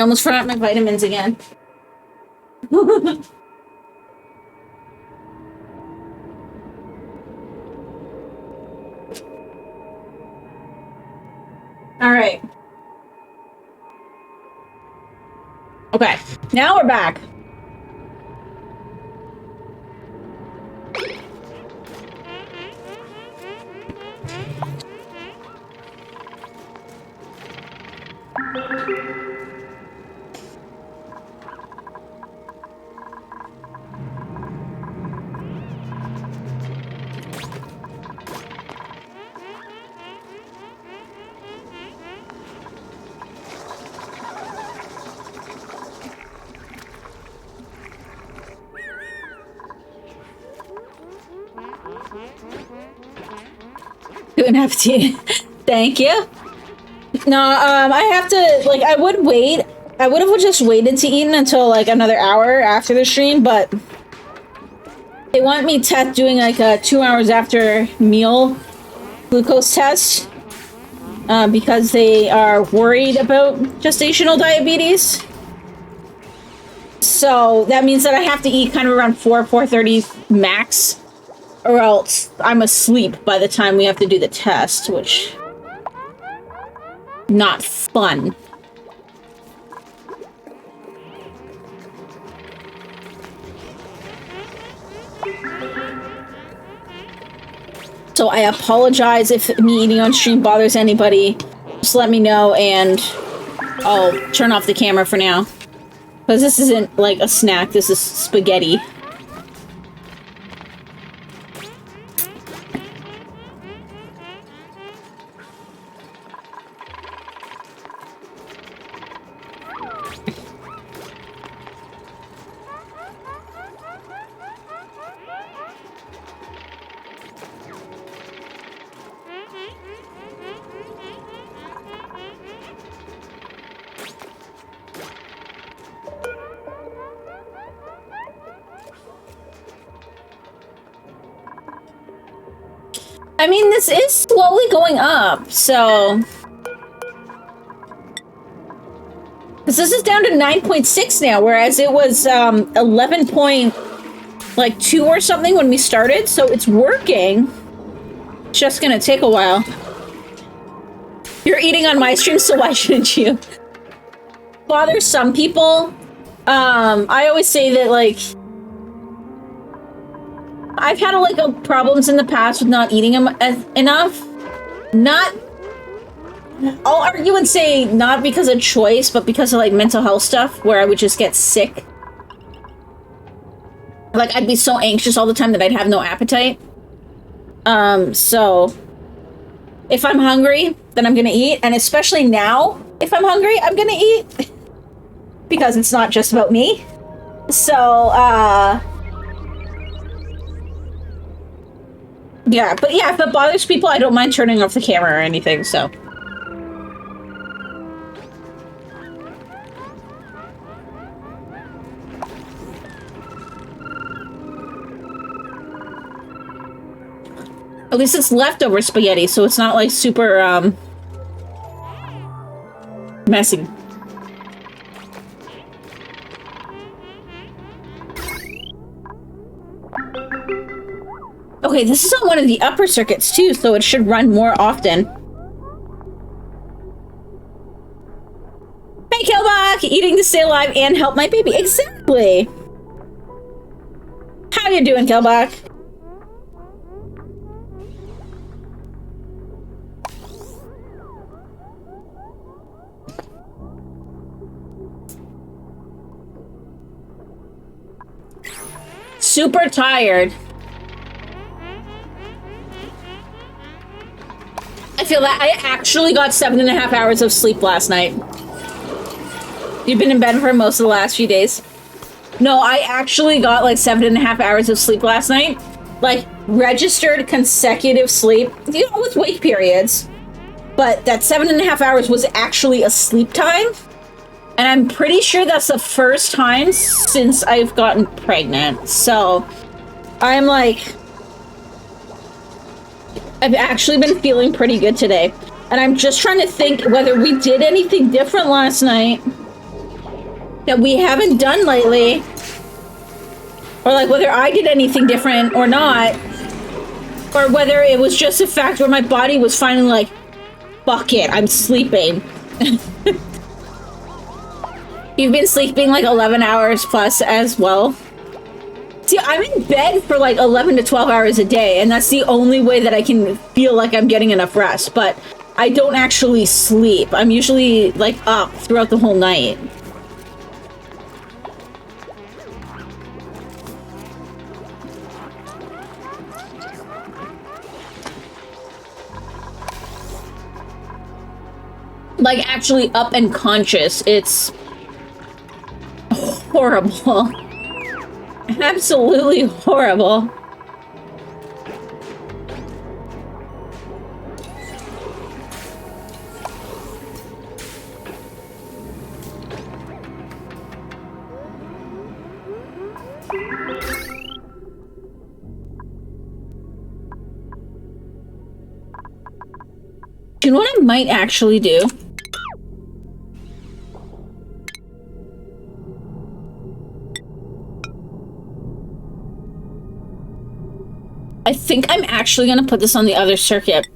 I almost forgot my vitamins again. All right. Okay, now we're back. Good FT. Thank you. No, I have to, like, I would wait. I would have just waited to eat until, like, another hour after the stream, but they want me doing, like, a 2 hours after meal glucose test, because they are worried about gestational diabetes. So that means that I have to eat kind of around 4:30 max, or else I'm asleep by the time we have to do the test, which... not fun. So I apologize if me eating on stream bothers anybody. Just let me know and I'll turn off the camera for now. Because this isn't like a snack, this is spaghetti. I mean, this is slowly going up, so... Because this is down to 9.6 now, whereas it was 11.2 or something when we started, so it's working. It's just gonna take a while. You're eating on my stream, so why shouldn't you? Bothers some people. I always say that, like... I've had like problems in the past with not eating enough. I'll argue and say not because of choice, but because of like mental health stuff, where I would just get sick. Like I'd be so anxious all the time that I'd have no appetite. So if I'm hungry, then I'm gonna eat, and especially now, if I'm hungry, I'm gonna eat because it's not just about me. So yeah, but yeah, if it bothers people, I don't mind turning off the camera or anything, so. At least it's leftover spaghetti, so it's not like super, messy. Okay, this is on one of the upper circuits too, so it should run more often. Hey, Killbach! Eating to stay alive and help my baby. Exactly! How you doing, Killbach? Super tired. I feel that I actually got 7.5 hours of sleep last night. You've been in bed for most of the last few days. No, I actually got like 7.5 hours of sleep last night. Like, registered consecutive sleep. You know, with wake periods. But that 7.5 hours was actually a sleep time. And I'm pretty sure that's the first time since I've gotten pregnant. So, I'm like... I've actually been feeling pretty good today. And I'm just trying to think whether we did anything different last night. that we haven't done lately. Or like whether I did anything different or not. Or whether it was just a fact where my body was finally like, fuck it, I'm sleeping. You've been sleeping like 11 hours plus as well. See, I'm in bed for like 11 to 12 hours a day, and that's the only way that I can feel like I'm getting enough rest, but I don't actually sleep. I'm usually like up throughout the whole night. Like actually up and conscious. It's horrible. Absolutely horrible. You know what I might actually do? I think I'm actually gonna put this on the other circuit.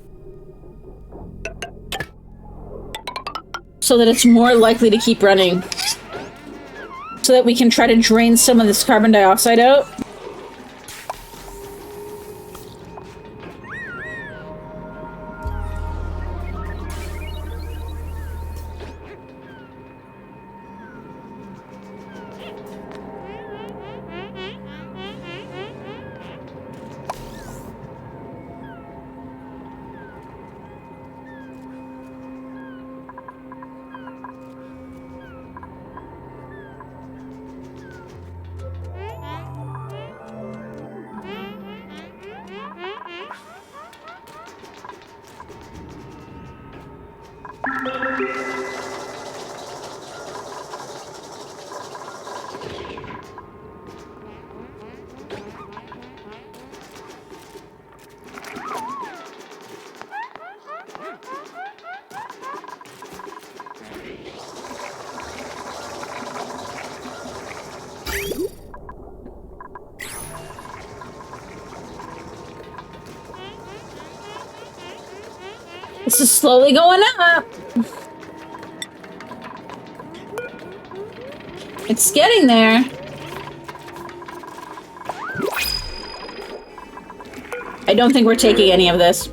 So that it's more likely to keep running. So that we can try to drain some of this carbon dioxide out. This is slowly going up. It's getting there. I don't think we're taking any of this.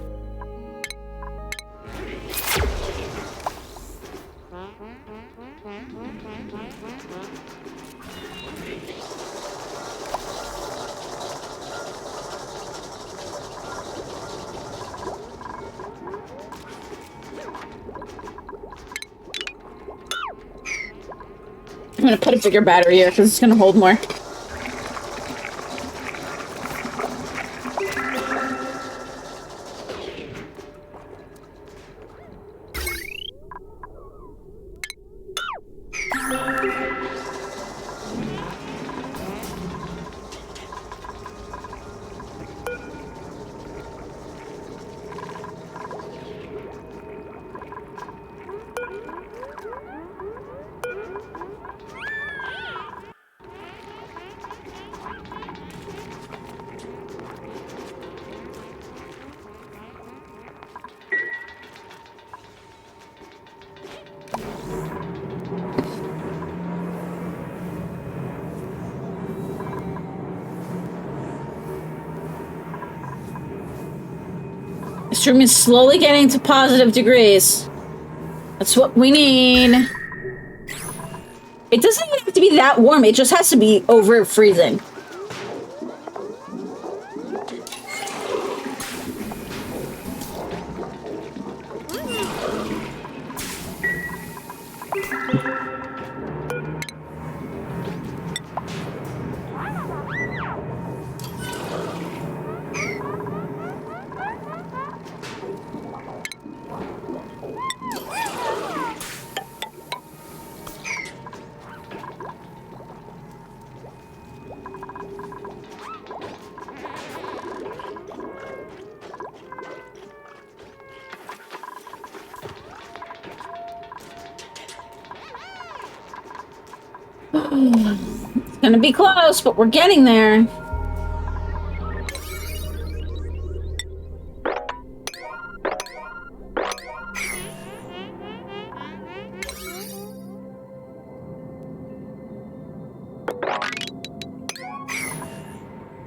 I'm gonna put a bigger battery here because it's gonna hold more. This room is slowly getting to positive degrees. That's what we need. It doesn't even have to be that warm. It just has to be over freezing. It's gonna be close, but we're getting there.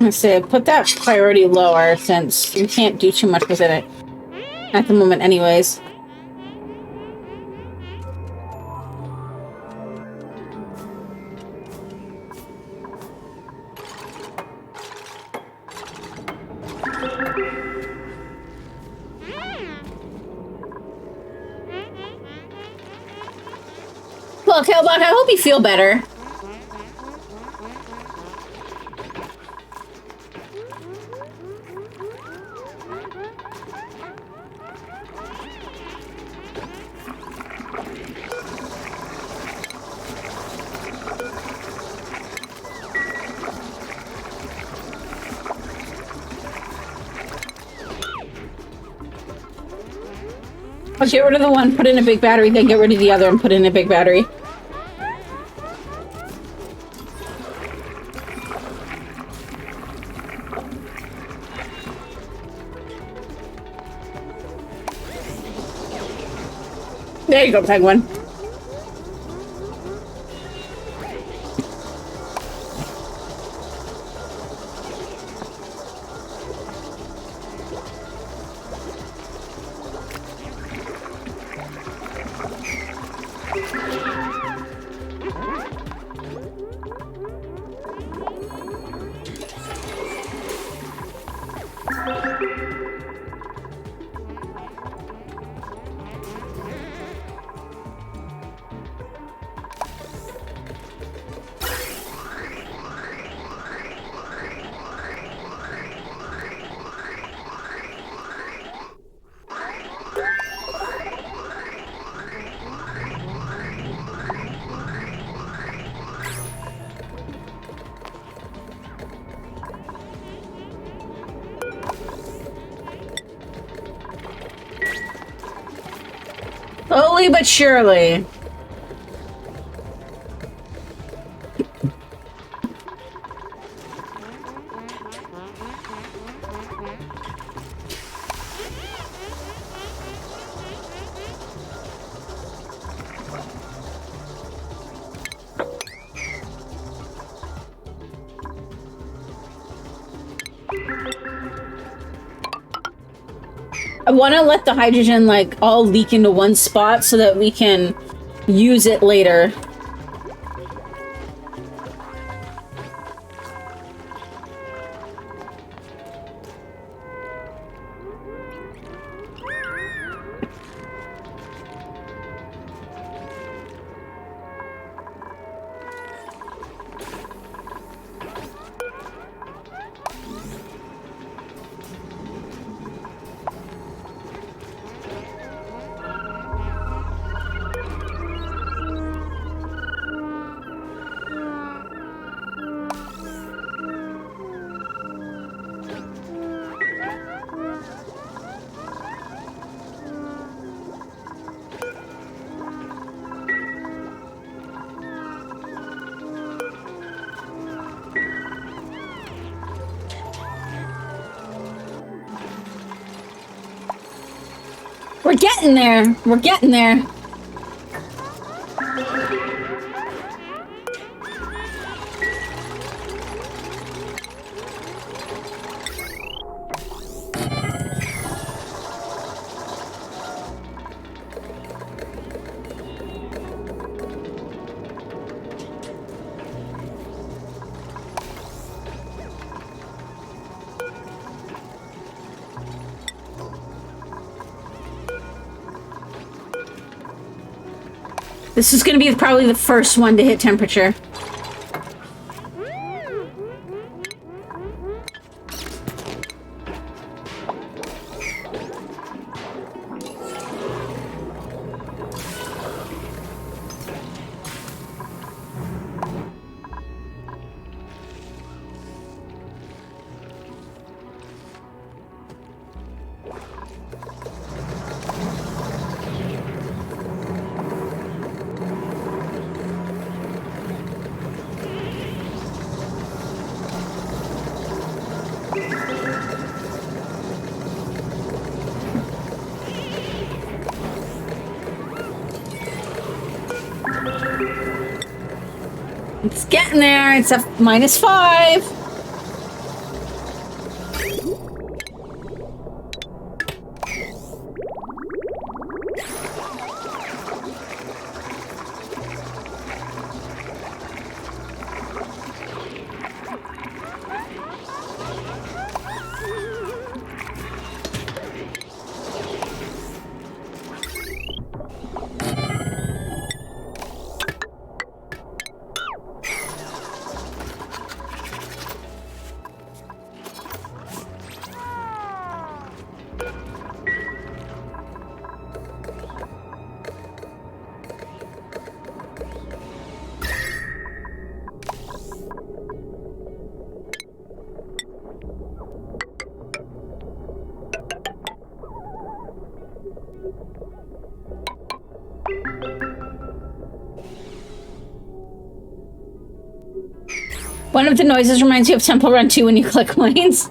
I say put that priority lower since you can't do too much with it at the moment anyways. Well, Killbot, I hope you feel better. I'll get rid of the one, put in a big battery, then get rid of the other and put in a big battery. There you go, Penguin. Slowly but surely. I want to let the hydrogen, like, all leak into one spot so that we can use it later. We're getting there. We're getting there. This is going to be probably the first one to hit temperature. It's getting there. It's a -5. One of the noises reminds you of Temple Run 2 when you click lanes.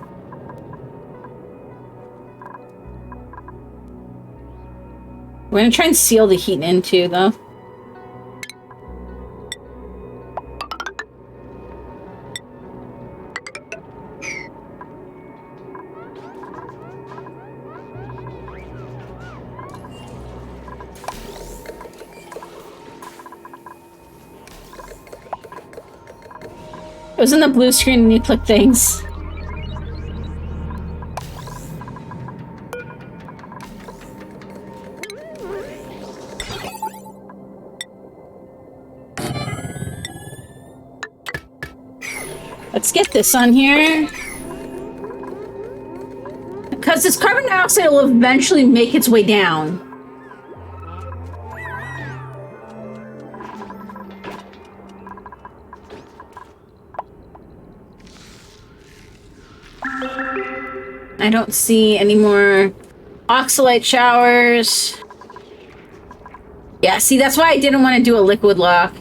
We're gonna try and seal the heat in too, though. It was in the blue screen and you click things. Let's get this on here. Because this carbon dioxide will eventually make its way down. I don't see any more oxalite showers. Yeah, see, that's why I didn't want to do a liquid lock.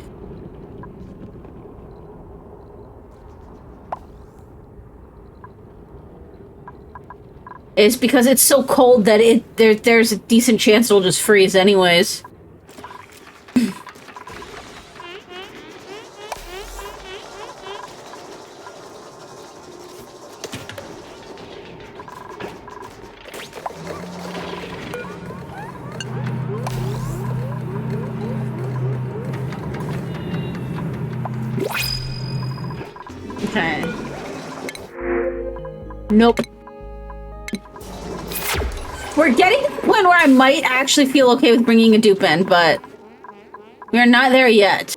Is because it's so cold that there's a decent chance it'll just freeze anyways. Okay. Nope. We're getting to the point where I might actually feel okay with bringing a dupe in, but we're not there yet.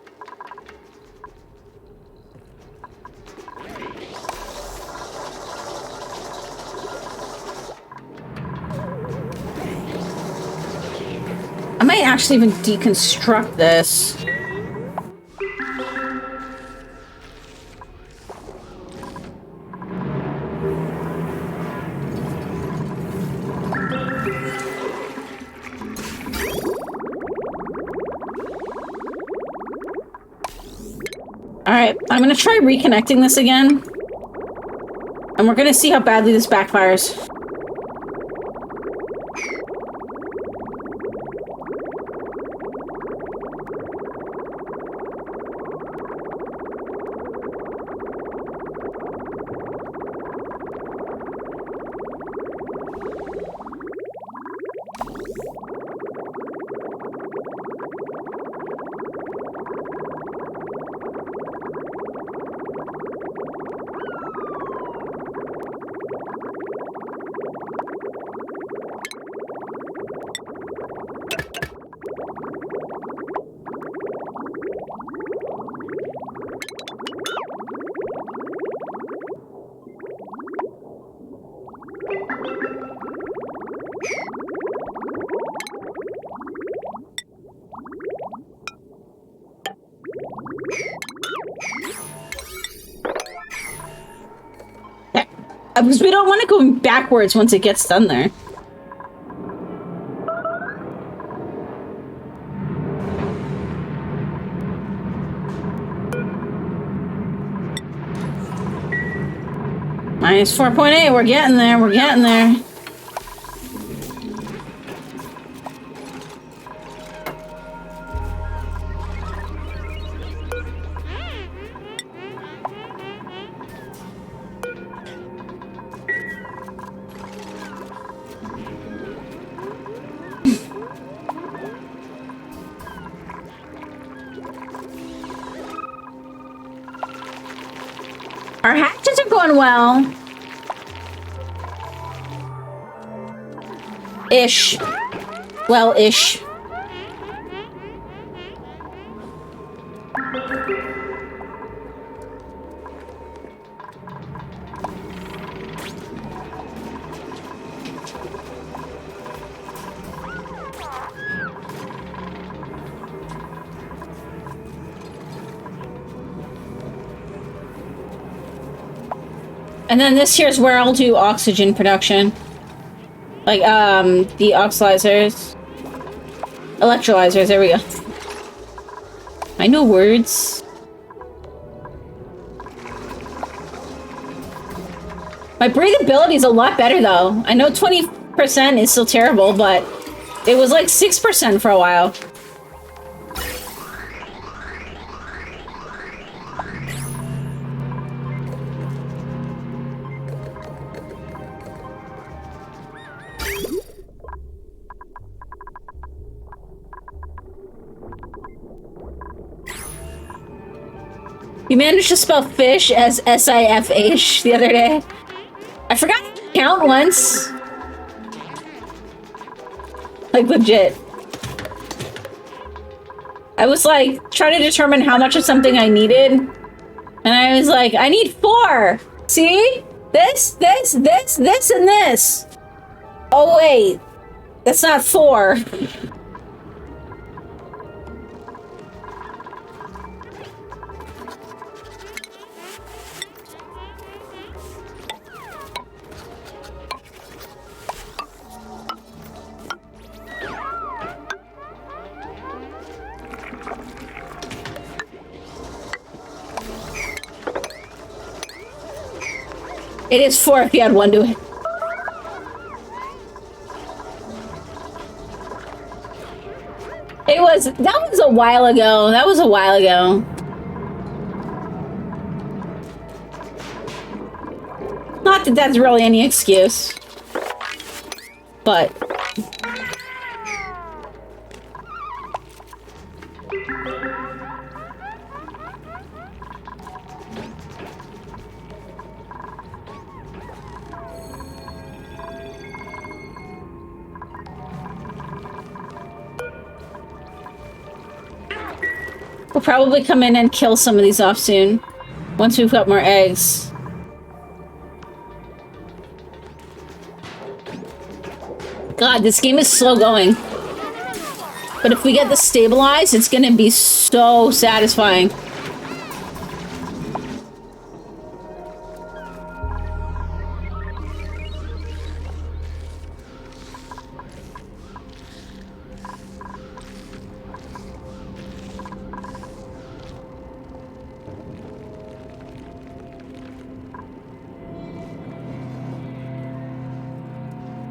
I might actually even deconstruct this. Alright, I'm gonna try reconnecting this again. And we're gonna see how badly this backfires. Because we don't want to go backwards once it gets done there. Minus 4.8, we're getting there, we're getting there. Our hatches are going well. Ish. Well-ish. And then this here's where I'll do oxygen production. Like, the oxylyzers. Electrolyzers, there we go. I know words. My breathability is a lot better, though. I know 20% is still terrible, but it was like 6% for a while. You managed to spell fish as S-I-F-H the other day. I forgot to count once. Like, legit. I was like, trying to determine how much of something I needed. And I was like, I need 4. See? This, and this. Oh, wait. That's not 4. It is 4 if you add 1 to it. That was a while ago. That was a while ago. Not that that's really any excuse. But... we'll probably come in and kill some of these off soon. Once we've got more eggs. God, this game is slow going. But if we get this stabilized, it's gonna be so satisfying.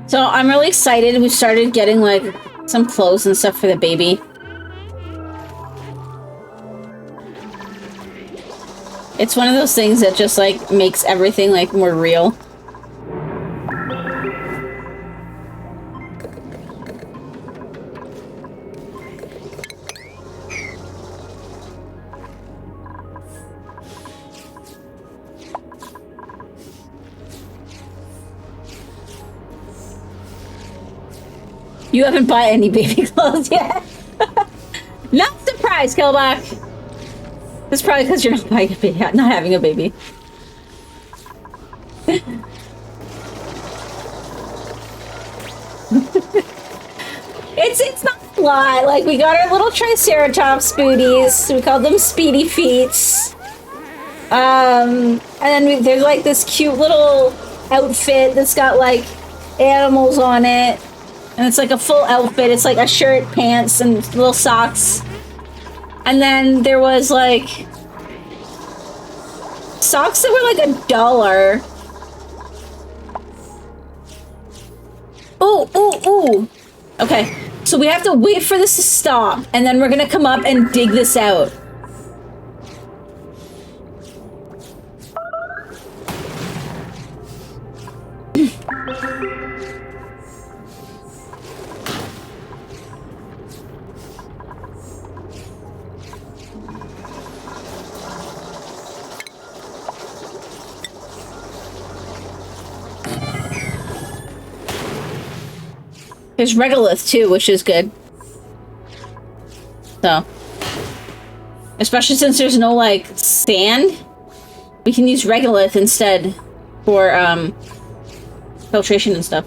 So I'm really excited. We started getting like some clothes and stuff for the baby. It's one of those things that just like makes everything like more real. You haven't bought any baby clothes yet. Not surprised, Killbach. That's probably because you're not buying a baby, not having a baby. It's not a lot. Like, we got our little Triceratops booties. We called them Speedy Feets. And then there's like this cute little outfit that's got like animals on it. And it's like a full outfit. It's like a shirt, pants, and little socks. And then there was like socks that were like $1. Ooh. Okay, so we have to wait for this to stop, and then we're gonna come up and dig this out. There's regolith too, which is good. So, especially since there's no like sand, we can use regolith instead for filtration and stuff.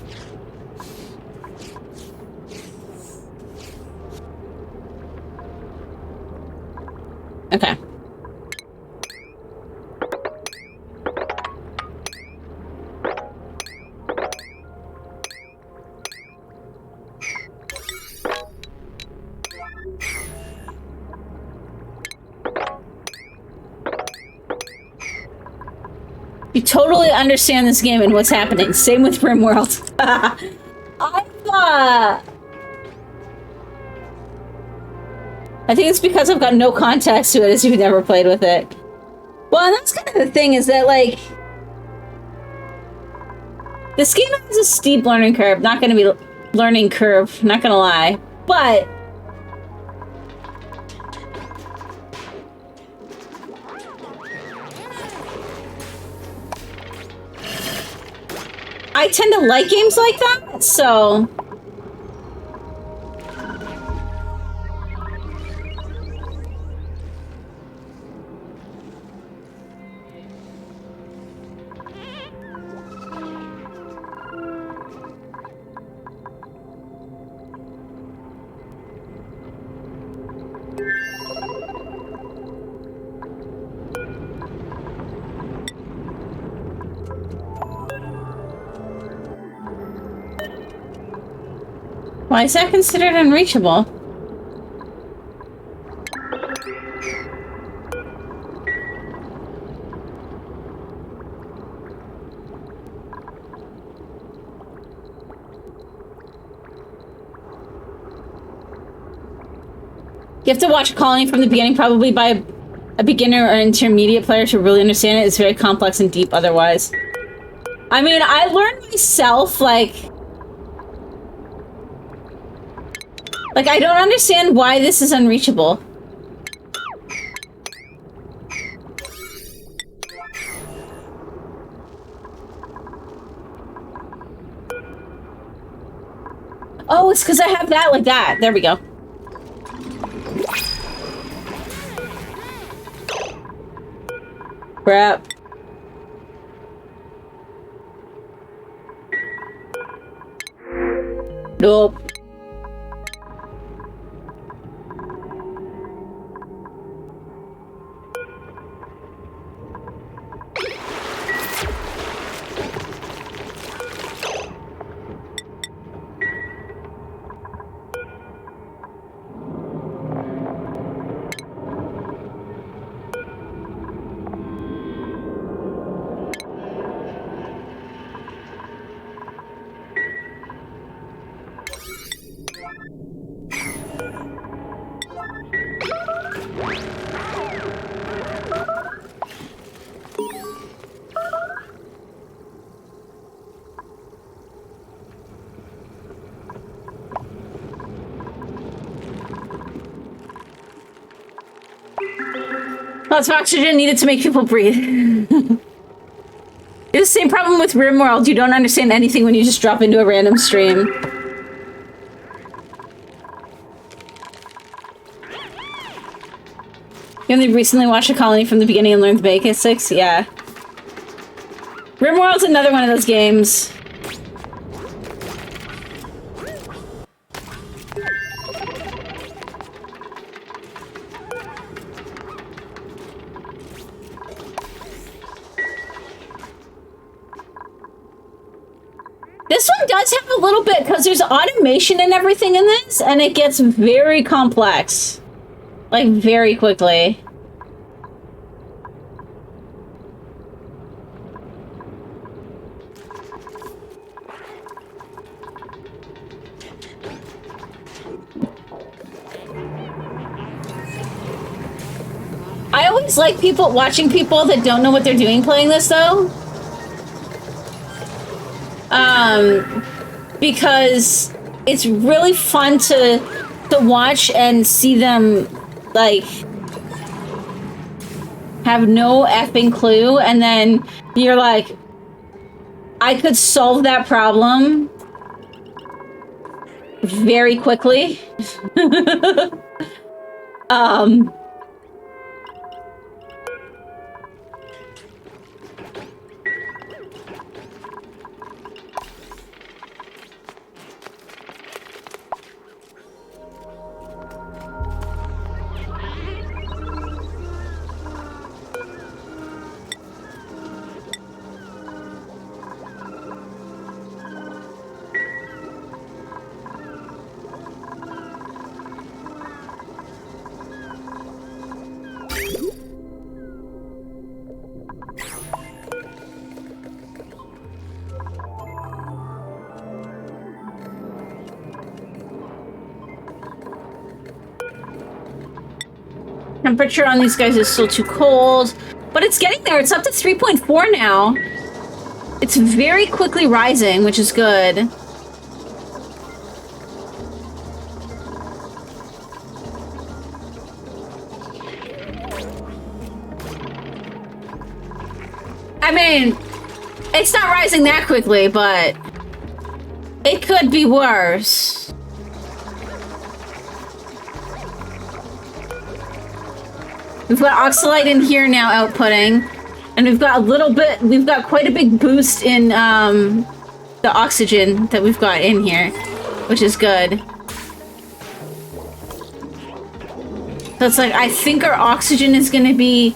Okay. You totally understand this game and what's happening. Same with RimWorld. I think it's because I've got no context to it as you've never played with it. Well, and that's kind of the thing, is that, like, this game has a steep learning curve. Not gonna be learning curve, not gonna lie. But I tend to like games like that, so... Why is that considered unreachable? You have to watch Colony from the beginning, probably by a beginner or intermediate player to really understand it. It's very complex and deep otherwise. I mean, I learned myself, like, I don't understand why this is unreachable. Oh, it's because I have that like that. There we go. Crap. Nope. Lots of oxygen needed to make people breathe. It's the same problem with RimWorld. You don't understand anything when you just drop into a random stream. You only recently watched a Colony from the beginning and learned the basics? Yeah. RimWorld's another one of those games. This one does have a little bit, because there's automation and everything in this, and it gets very complex. Like, very quickly. I always like watching people that don't know what they're doing playing this, though. Because it's really fun to watch and see them, like, have no effing clue, and then you're like, I could solve that problem very quickly. Temperature on these guys is still too cold, but it's getting there. It's up to 3.4 now. It's very quickly rising, which is good. I mean, it's not rising that quickly, but it could be worse. We've got Oxalite in here now outputting, and we've got quite a big boost in the oxygen that we've got in here, which is good. So it's like, I think our oxygen is gonna be,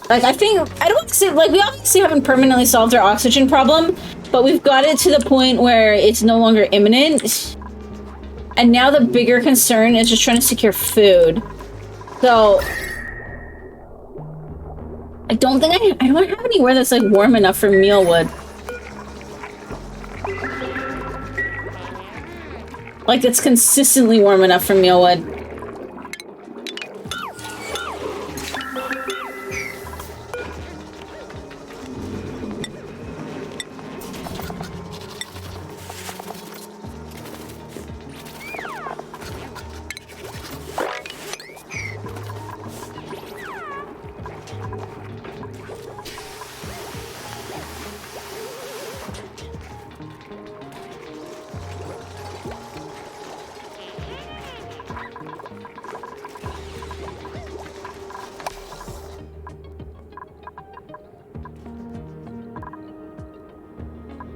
like, I don't want to say, like, we obviously haven't permanently solved our oxygen problem, but we've got it to the point where it's no longer imminent. And now the bigger concern is just trying to secure food. So I don't have anywhere that's like warm enough for mealwood. Like it's consistently warm enough for mealwood.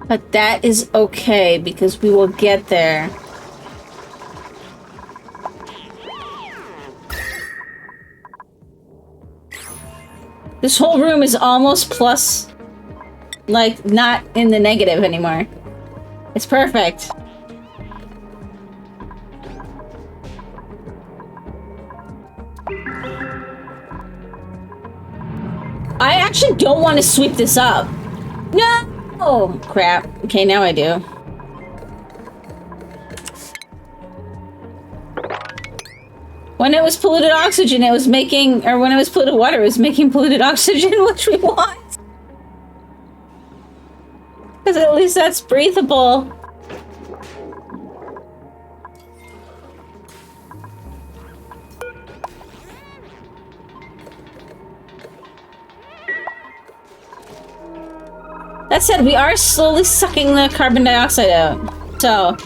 But that is okay, because we will get there. This whole room is almost plus, like, not in the negative anymore. It's perfect. I actually don't want to sweep this up. No! Oh, crap. Okay, now I do. When it was polluted oxygen, it was making... Or when it was polluted water, it was making polluted oxygen, which we want. Because at least that's breathable. That said, we are slowly sucking the carbon dioxide out, so...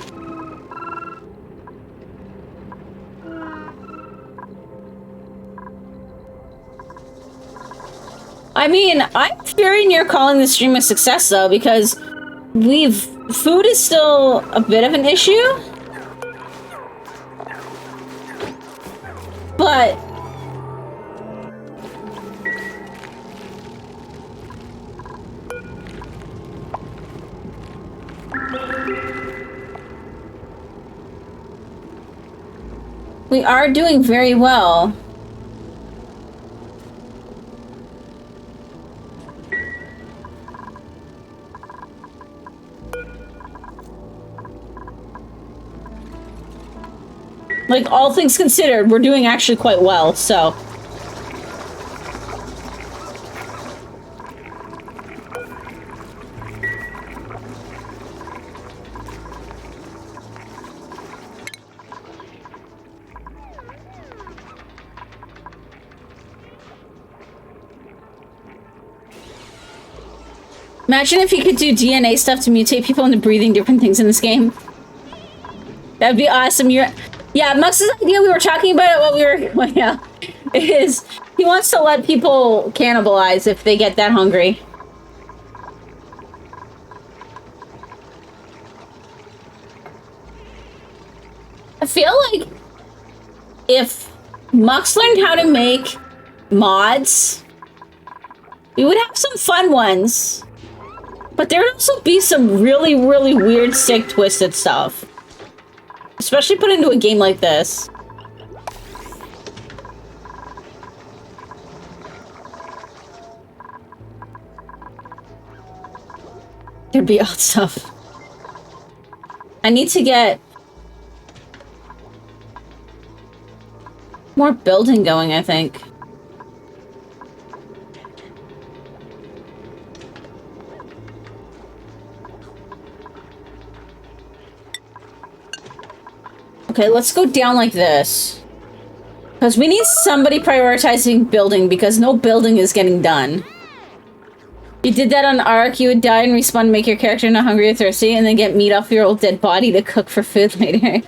I mean, I'm very near calling this stream a success, though, because food is still a bit of an issue. But... we are doing very well. Like, all things considered, we're doing actually quite well, so... Imagine if you could do DNA stuff to mutate people into breathing different things in this game. That'd be awesome. Yeah, Mux's idea, we were talking about it while we were, well, yeah, is he wants to let people cannibalize if they get that hungry. I feel like if Mux learned how to make mods, we would have some fun ones. But there would also be some really, really weird, sick, twisted stuff. Especially put into a game like this. There'd be odd stuff. I need to get more building going, I think. Okay, let's go down like this. Because we need somebody prioritizing building because no building is getting done. You did that on Ark, you would die and respawn to make your character not hungry or thirsty and then get meat off your old dead body to cook for food later.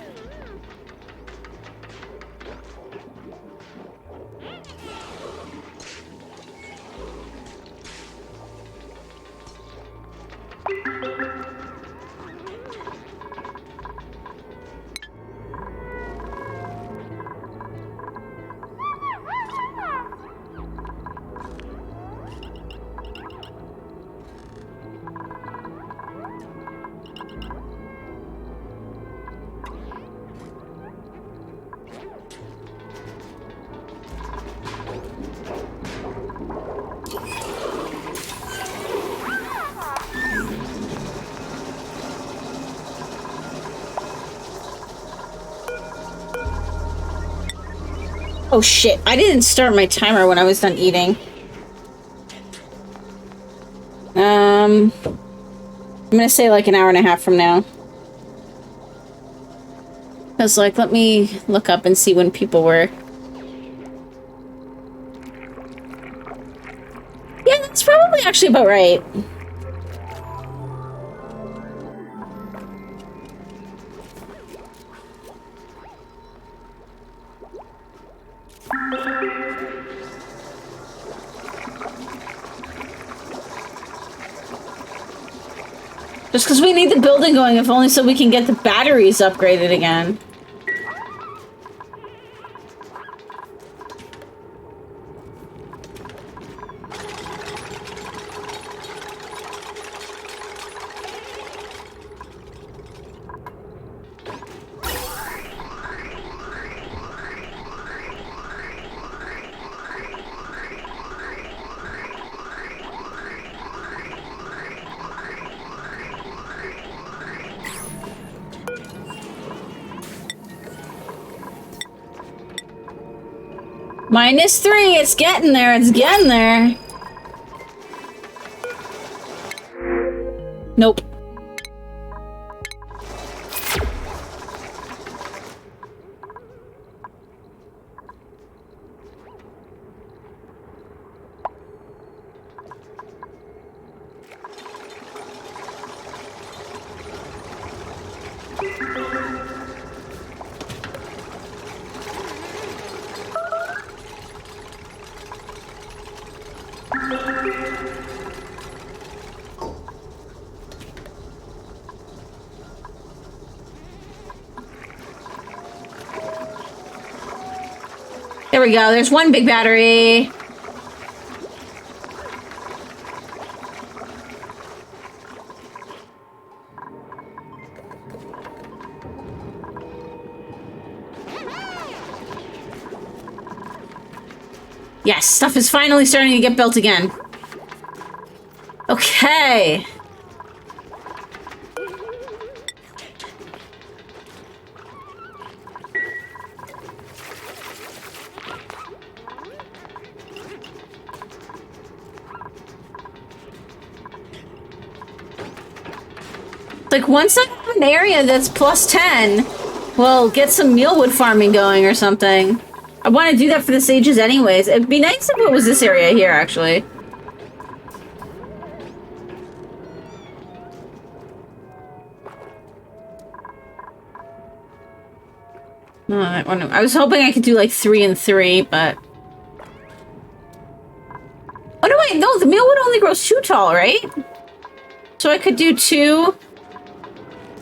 Oh shit, I didn't start my timer when I was done eating. I'm gonna say like an hour and a half from now. Cause like, let me look up and see when people were. Yeah, that's probably actually about right. Just because we need the building going, if only so we can get the batteries upgraded again. -3, it's getting there, it's getting there. Nope. There we go, there's one big battery. Yes, stuff is finally starting to get built again. Okay. Like, once I have an area that's +10, we'll get some mealwood farming going or something. I want to do that for the sages anyways. It'd be nice if it was this area here, actually. I was hoping I could do like 3 and 3, but... Oh, no, wait, no, the mealwood only grows 2 tall, right? So I could do 2,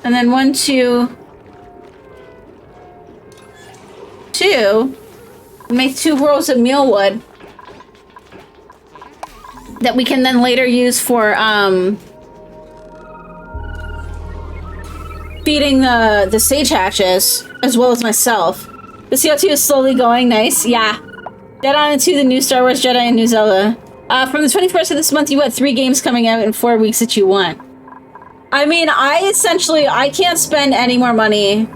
and then 1, 2, 2, make 2 rows of mealwood that we can then later use for, feeding the sage hatches, as well as myself. The CO2 is slowly going, nice, yeah. Dead on into the new Star Wars Jedi and New Zelda. From the 21st of this month, you had 3 games coming out in 4 weeks that you want. I mean, I can't spend any more money,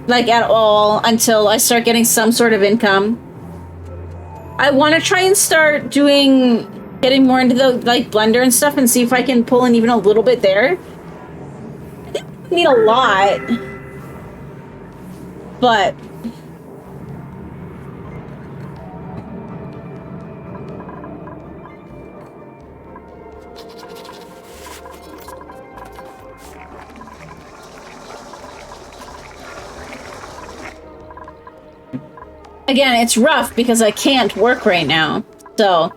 like, at all, until I start getting some sort of income. I want to try and start getting more into the, like, Blender and stuff and see if I can pull in even a little bit there. I think I need a lot, but... Again, it's rough because I can't work right now, so...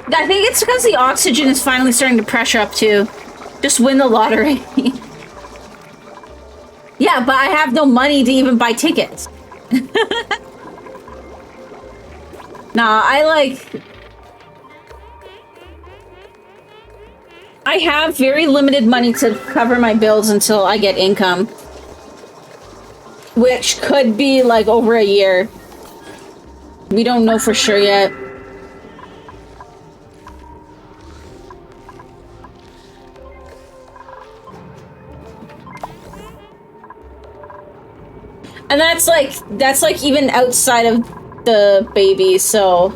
I think it's because the oxygen is finally starting to pressure up too. Just win the lottery. Yeah, but I have no money to even buy tickets. Nah, I have very limited money to cover my bills until I get income. Which could be like over a year. We don't know for sure yet. And that's like even outside of the baby, so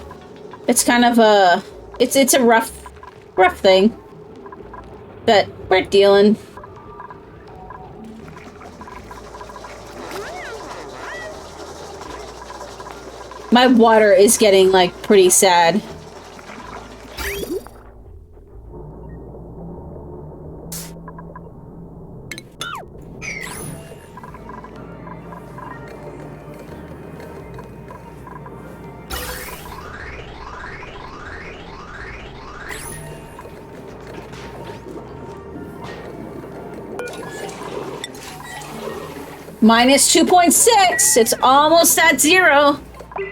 it's kind of a it's a rough thing that we're dealing. My water is getting like pretty sad. Minus 2.6. It's almost at 0.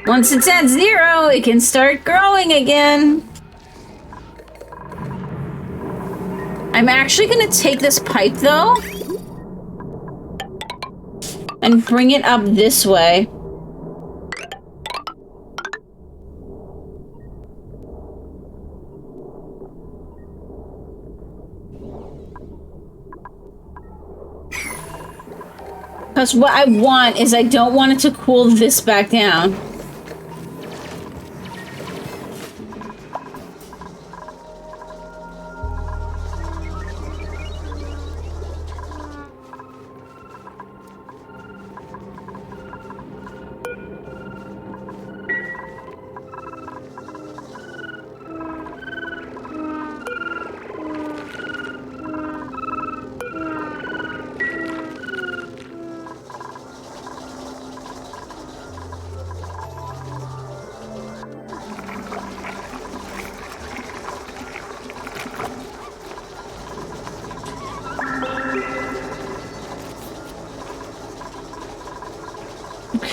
Once it's at 0, it can start growing again. I'm actually going to take this pipe, though, and bring it up this way. Because what I want is I don't want it to cool this back down.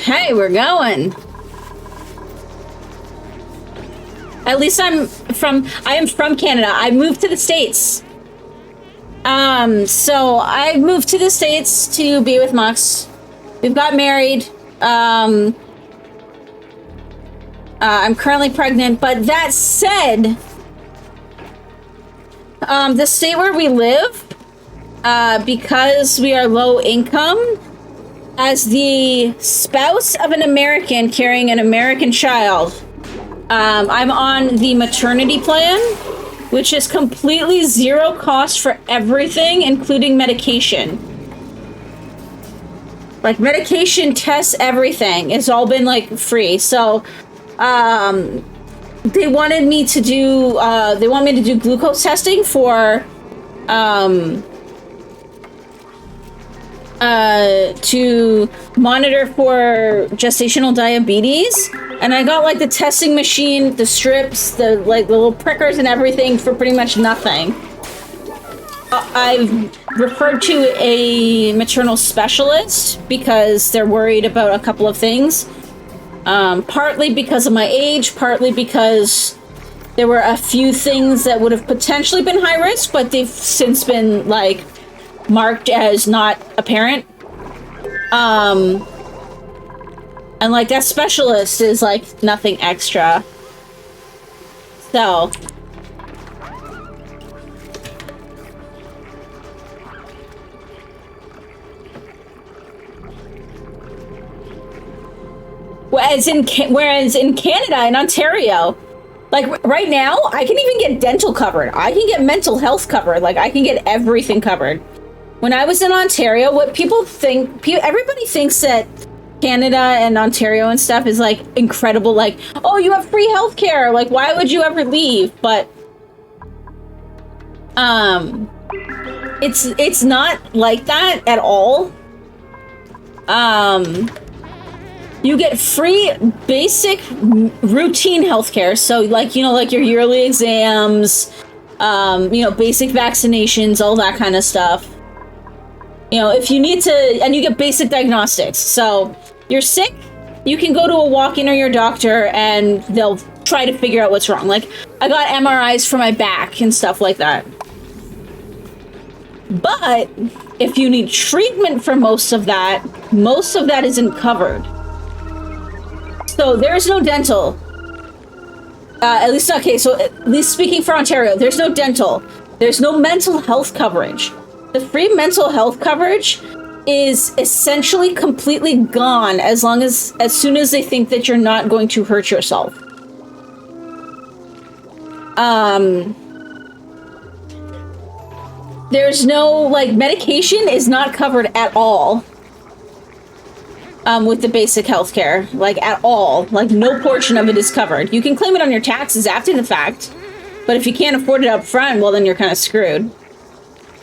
Okay, we're going. At least I am from Canada. I moved to the States. So I moved to the States to be with Mux. We've got married. I'm currently pregnant, but that said, the state where we live, because we are low income, as the spouse of an American carrying an American child, I'm on the maternity plan, which is completely zero cost for everything, including medication. Like, medication, tests, everything. It's all been, like, free. So, they wanted me to do, they want me to do glucose testing for, to monitor for gestational diabetes. And I got, like, the testing machine, the strips, the, like, the little prickers and everything for pretty much nothing. I've referred to a maternal specialist because they're worried about a couple of things. Partly because of my age, partly because there were a few things that would have potentially been high risk, but they've since been, like, marked as not apparent. And, like, that specialist is, like, nothing extra. So... whereas in Canada and Ontario, like, right now, I can even get dental covered. I can get mental health covered. Like, I can get everything covered. When I was in Ontario, what people think... everybody thinks that Canada and Ontario and stuff is, like, incredible. Like, oh, you have free healthcare. Like, why would you ever leave? But, it's not like that at all. You get free basic routine healthcare. So, like, you know, like your yearly exams, you know, basic vaccinations, all that kind of stuff. You know, if you need to, and you get basic diagnostics. So, you're sick, you can go to a walk-in or your doctor and they'll try to figure out what's wrong. Like, I got MRIs for my back and stuff like that. But if you need treatment for most of that isn't covered. So there's no dental. At least, okay, so at least speaking for Ontario, there's no dental. There's no mental health coverage. The free mental health coverage is essentially completely gone as soon as they think that you're not going to hurt yourself. There's no, like, medication is not covered at all. With the basic healthcare, like, at all. Like, no portion of it is covered. You can claim it on your taxes after the fact, but if you can't afford it up front, well, then you're kind of screwed.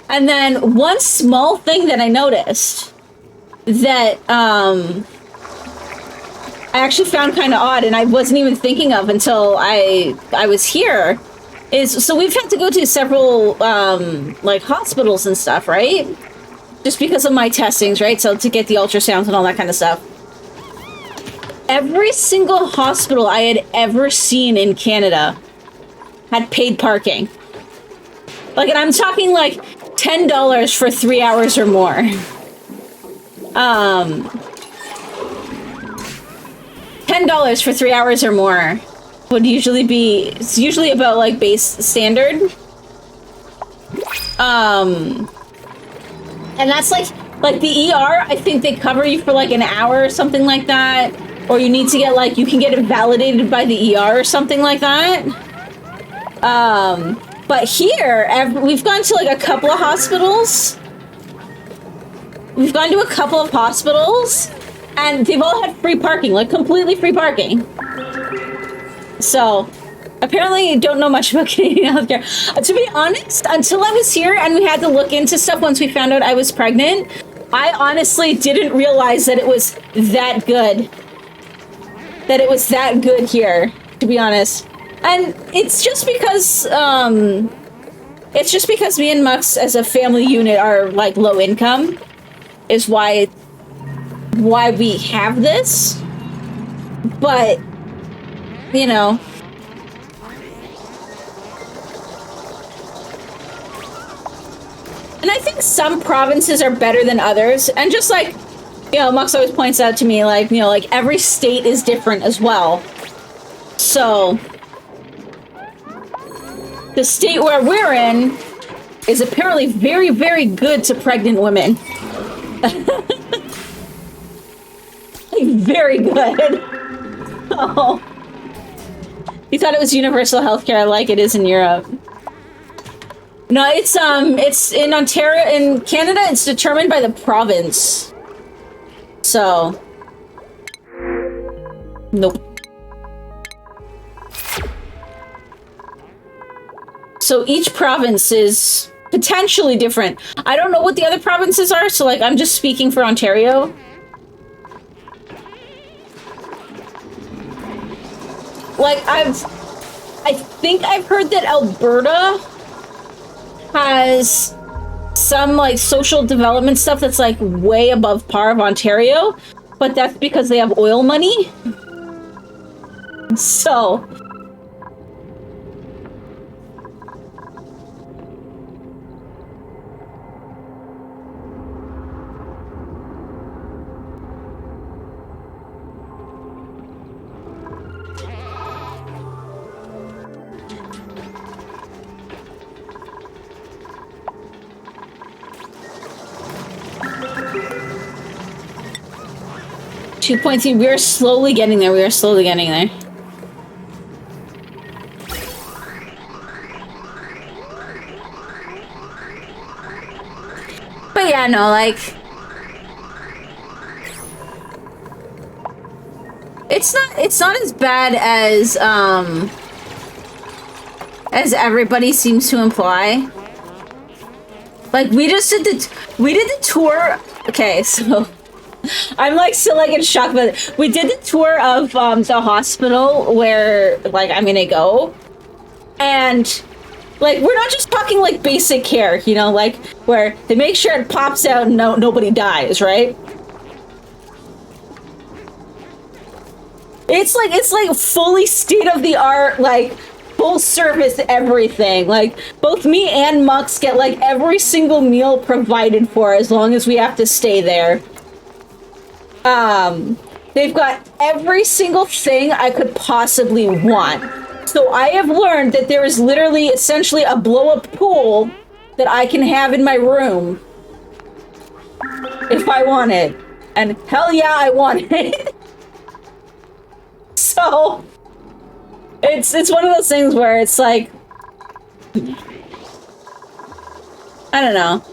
And then one small thing that I noticed that I actually found kind of odd, and I wasn't even thinking of until I was here, is, so we've had to go to several like, hospitals and stuff, right? Just because of my testings, right? So to get the ultrasounds and all that kind of stuff. Every single hospital I had ever seen in Canada had paid parking. Like, and I'm talking, like, $10 for 3 hours or more. $10 for 3 hours or more would usually be... It's usually about, like, base standard. And that's like the ER, I think they cover you for like an hour or something like that. Or you need to get, like, you can get it validated by the ER or something like that. But here, we've gone to, like, a couple of hospitals. We've gone to a couple of hospitals, and they've all had free parking, like, completely free parking. So... apparently, you don't know much about Canadian healthcare. To be honest, until I was here and we had to look into stuff once we found out I was pregnant, I honestly didn't realize that it was that good. That it was that good here, to be honest. And it's just because, me and Mux as a family unit are, like, low income, is why we have this. But, you know... And I think some provinces are better than others. And just like, you know, Mux always points out to me, like, you know, like, every state is different as well. So, the state where we're in is apparently very, very good to pregnant women. Very good. Oh. You thought it was universal healthcare like it is in Europe. No, it's in Ontario, in Canada, it's determined by the province. So. Nope. So each province is potentially different. I don't know what the other provinces are, so like I'm just speaking for Ontario. Like I think I've heard that Alberta has some like social development stuff that's like way above par of Ontario, but that's because they have oil money. So 2.3. We are slowly getting there. We are slowly getting there. But yeah, no, like... It's not as bad as everybody seems to imply. Like, we did the tour... Okay, so... I'm like still like in shock, but we did the tour of the hospital where like I'm gonna go, and like we're not just talking like basic care, you know, like where they make sure it pops out and nobody dies, right? It's like fully state of the art, like full service everything. Like both me and Mux get like every single meal provided for as long as we have to stay there. They've got every single thing I could possibly want. So I have learned that there is literally essentially a blow-up pool that I can have in my room if I want it. And hell yeah, I want it. So it's one of those things where it's like, I don't know.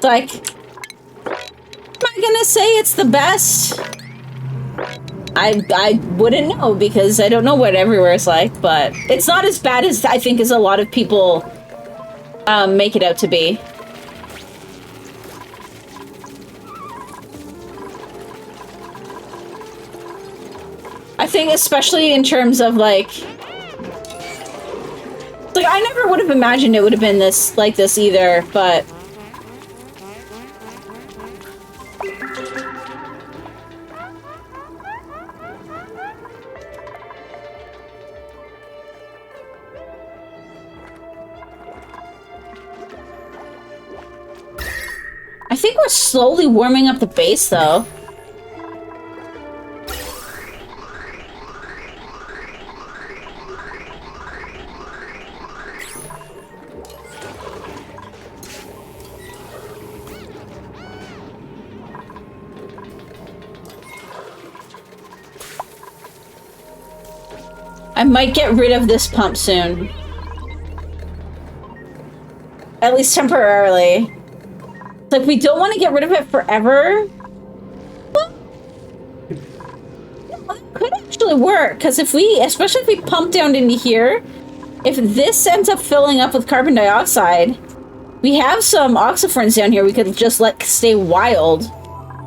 Like, am I gonna say it's the best? I wouldn't know because I don't know what everywhere is like, but it's not as bad as I think as a lot of people make it out to be. I think especially in terms of like I never would have imagined it would have been this like this either, but I think we're slowly warming up the base, though. I might get rid of this pump soon. At least temporarily. Like, we don't want to get rid of it forever. Well, that could actually work, because if we, especially if we pump down into here, if this ends up filling up with carbon dioxide, we have some oxyferns down here we could just let stay wild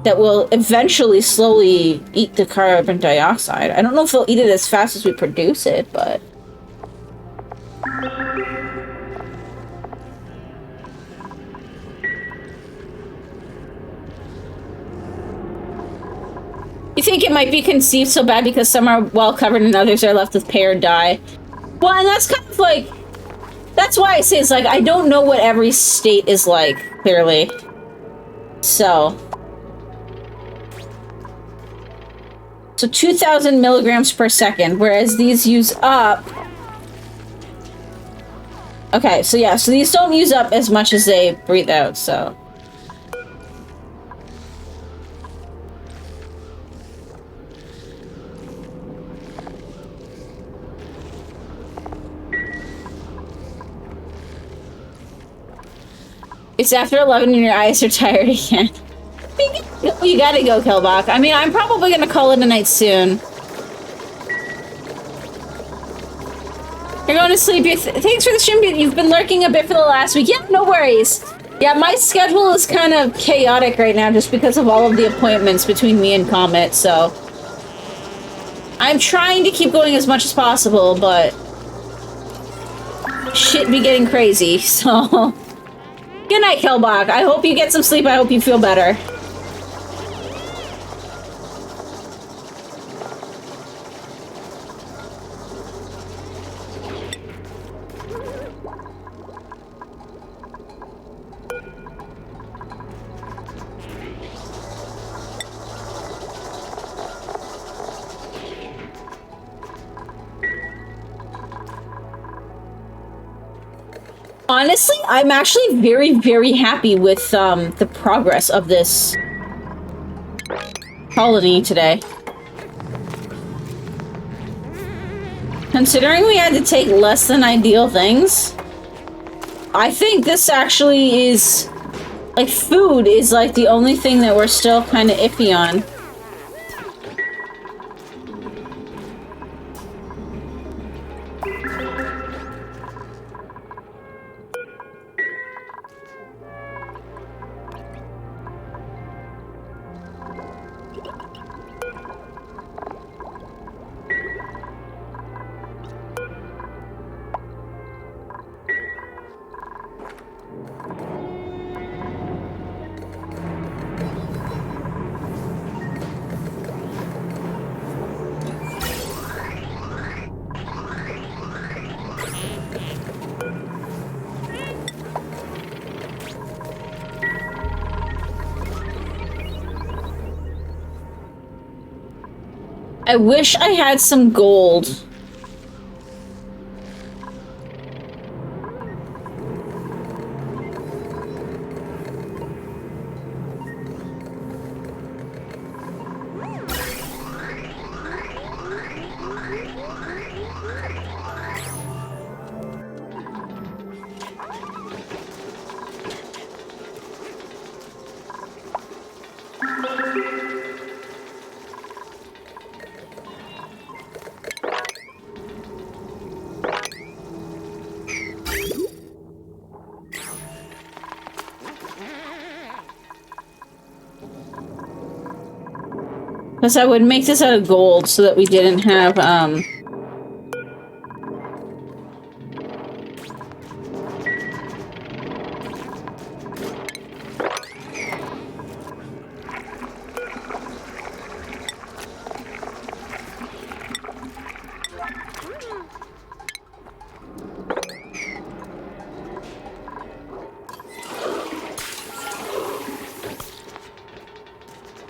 that will eventually slowly eat the carbon dioxide. I don't know if they'll eat it as fast as we produce it, but... You think it might be conceived so bad because some are well covered and others are left with pay or die? Well, and that's kind of like... That's why I say it's like, I don't know what every state is like, clearly. So 2,000 milligrams per second, whereas these use up Okay, so yeah, so these don't use up as much as they breathe out, so... It's after 11 and your eyes are tired again. You gotta go, Kelbach. I mean, I'm probably gonna call it a night soon. You're going to sleep. Thanks for the stream. You've been lurking a bit for the last week. Yeah, no worries. Yeah, my schedule is kind of chaotic right now just because of all of the appointments between me and Comet, so... I'm trying to keep going as much as possible, but... shit be getting crazy, so... Good night, Kelbach. I hope you get some sleep. I hope you feel better. Honestly, I'm actually very, very happy with the progress of this colony today. Considering we had to take less than ideal things, I think this actually is... like, food is like the only thing that we're still kind of iffy on. I wish I had some gold. Because I would make this out of gold so that we didn't have,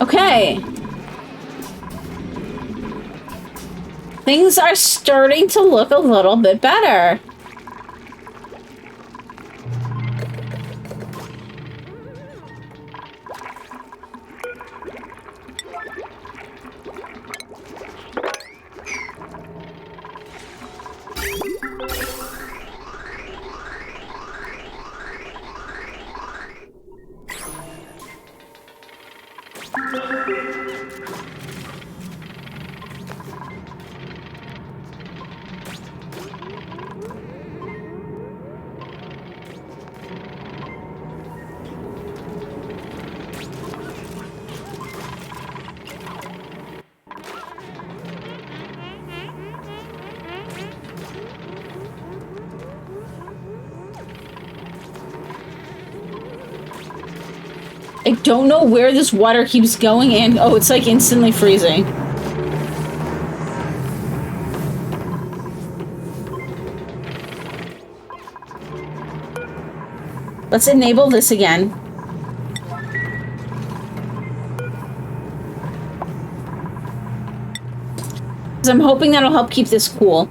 okay. Things are starting to look a little bit better. I don't know where this water keeps going and oh, it's like instantly freezing. Let's enable this again. Because I'm hoping that'll help keep this cool.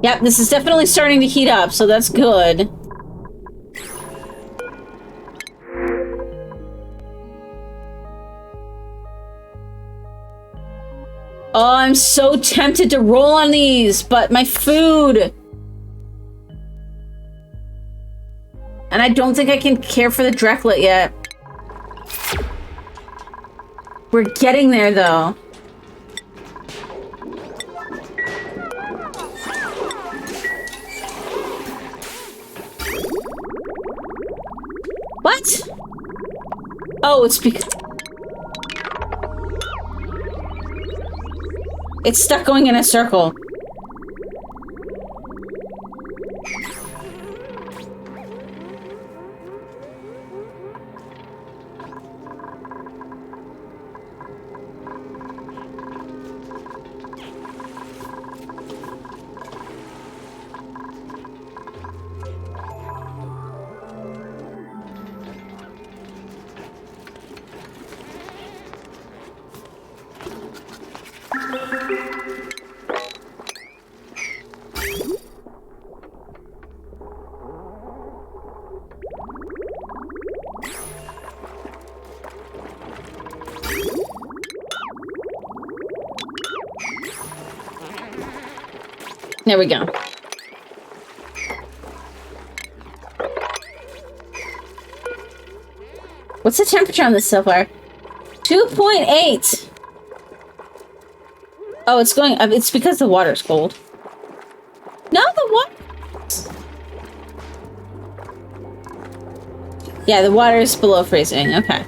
Yep, this is definitely starting to heat up, so that's good. Oh, I'm so tempted to roll on these, but my food. And I don't think I can care for the Drecklet yet. We're getting there, though. What? Oh, it's because... It's stuck going in a circle. There we go. What's the temperature on this so far? 2.8. Oh, it's going up. It's because the water's cold. No, the water. Yeah, the water is below freezing. Okay.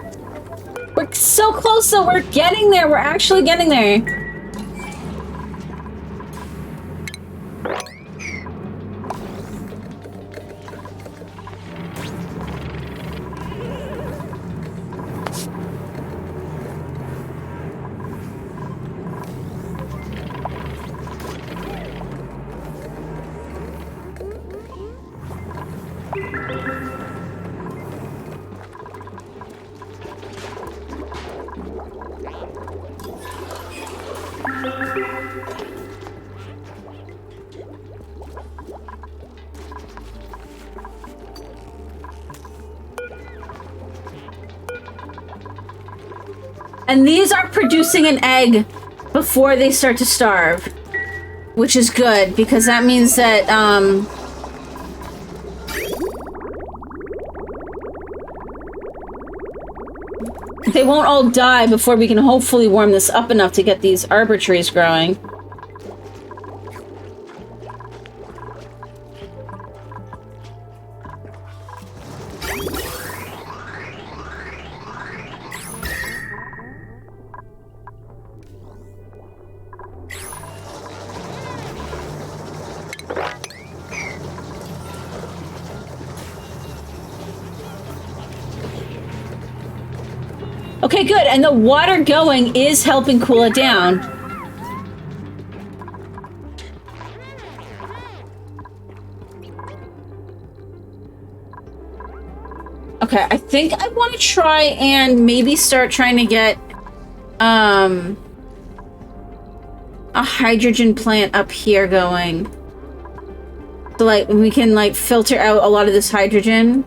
We're so close, though. We're getting there. We're actually getting there. And these are producing an egg before they start to starve, which is good because that means that, they won't all die before we can hopefully warm this up enough to get these arbor trees growing. Okay, good. And the water going is helping cool it down. Okay, I think I want to try and maybe start trying to get a hydrogen plant up here going. So like we can like filter out a lot of this hydrogen.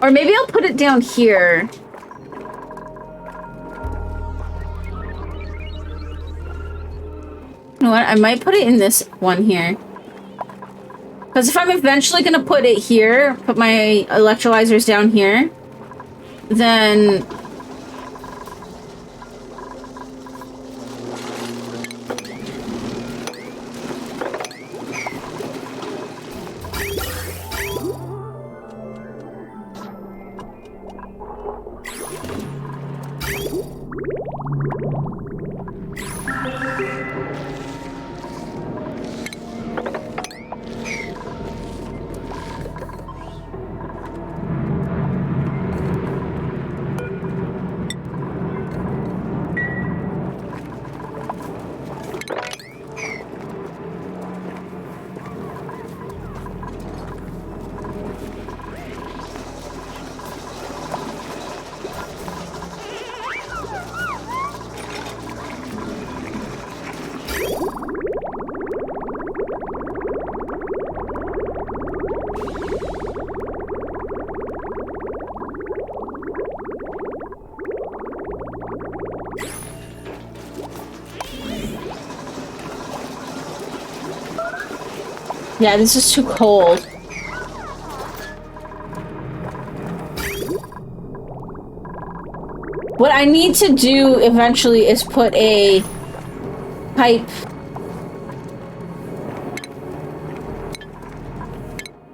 Or maybe I'll put it down here. You know what? I might put it in this one here. Because if I'm eventually going to put it here, put my electrolyzers down here, then... Yeah, this is too cold. What I need to do eventually is put a pipe.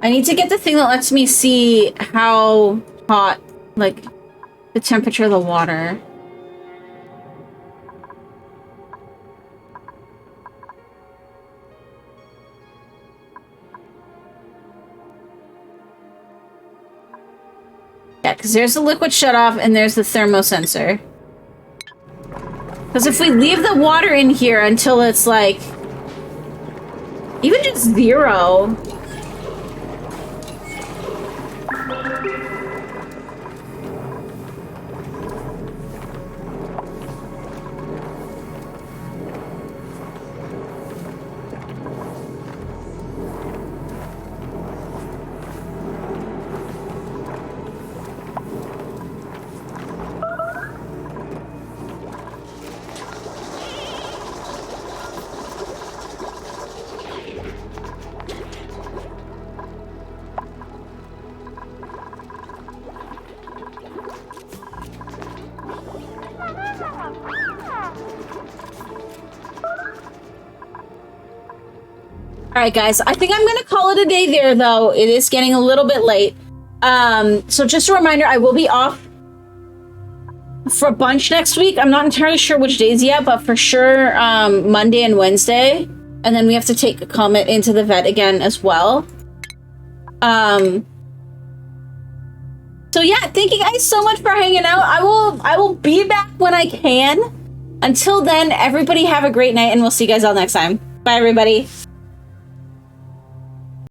I need to get the thing that lets me see how hot, like, the temperature of the water. Yeah, because there's the liquid shutoff and there's the thermosensor. Because if we leave the water in here until it's like, even just 0. Alright guys, I think I'm gonna call it a day there though. It is getting a little bit late. So just a reminder, I will be off for a bunch next week. I'm not entirely sure which days yet, but for sure Monday and Wednesday. And then we have to take a Comet into the vet again as well. So yeah, thank you guys so much for hanging out. I will be back when I can. Until then, everybody have a great night and we'll see you guys all next time. Bye everybody.